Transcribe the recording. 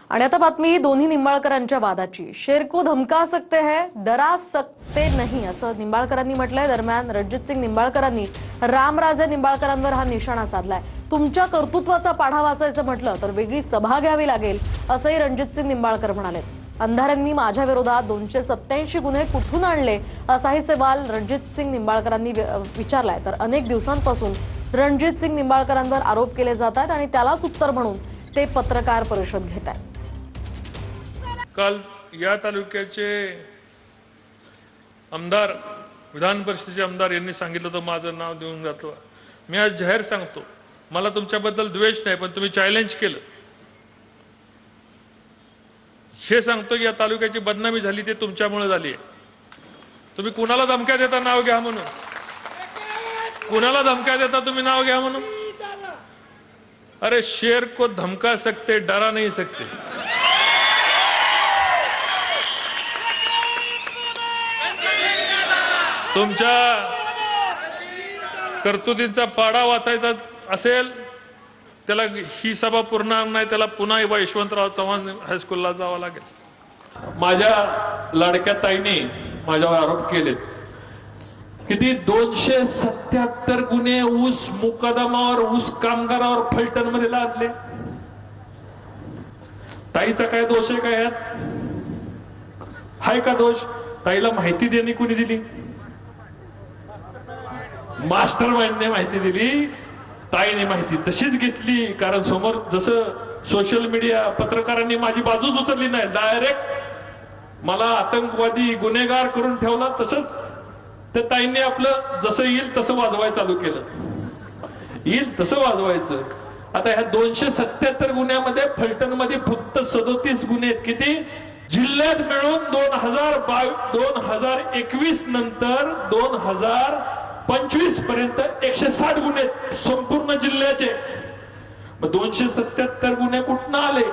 आणि आता बातमी दोन्ही निंबाळकरांच्या वादाची। शेर को धमका सकते हैं, डरा सकते नहीं, असं निंबाळकरांनी म्हटलंय। दरम्यान रणजितसिंग निंबाळकरांनी रामराजे निंबाळकरांवर हा निशाणा साधलाय। तुमच्या कर्तृत्वाचा पाढा वाचायचं म्हटलं तर वेगळी सभा घ्यावी लागेल, असंही रणजितसिंग निंबाळकर म्हणाले। अंधाऱ्यांनी माझ्या विरोधात 287 गुन्हे कुठून आणले, असाही सवाल रणजितसिंग निंबाळकरांनी विचारलाय। तर अनेक दिवसांपासून रणजितसिंग निंबाळकरांवर आरोप केले जात आहेत आणि त्यालाच उत्तर म्हणून ते पत्रकार परिषद घेत आहेत। काल या तालुक्याचे आमदार, विधान परिषदेचे आमदार यांनी सांगितलं तर माझं नाव देऊन जातो। मी आज जाहीर सांगतो, मला तुमच्याबद्दल द्वेष नाही, पण तुम्ही चॅलेंज केलं हे सांगतो की या तालुक्याची बदनामी झाली ते तुमच्यामुळे झाली आहे। तुम्ही कुणाला धमक्या देता नाव घ्या म्हणून, कुणाला धमक्या देता तुम्ही नाव घ्या म्हणून। अरे शेर को धमका सकते, डरा नहीं सकते। तुमच्या कर्तृत्वाचा पाढा वाचायचा असेल त्याला ही सभा पूर्ण नाही, त्याला पुन्हा यशवंतराव चव्हाण हायस्कूलला जावं लागेल। माझ्या लाडक्या ताईने माझ्यावर आरोप केले, किती 277 गुन्हे ऊस मुकदमावर, ऊस कामगारावर फलटण मध्ये लादले। ताईचा काय दोष आहे? काय हाय का दोष? ताईला माहिती देणे कोणी दिली? मास्टर माइंडने माहिती दिली, ताईने माहिती तशीच घेतली। कारण समोर जसं सोशल मीडिया पत्रकारांनी माझी बाजूच उचलली नाही, डायरेक्ट मला आतंकवादी गुन्हेगार करून ठेवला, तसंच त्या ताईंनी आपलं जसं येईल तसं वाजवायला चालू केलं, येईल तसं वाजवायचं। आता ह्या 277 गुन्ह्यामध्ये फलटण मध्ये फक्त 37 गुन्हे आहेत। किती? जिल्ह्यात मिळून 2021 नंतर 2025 पर्यंत 160 गुन्हे संपूर्ण जिल्ह्याचे। मग 277 गुन्हे कुठून आले?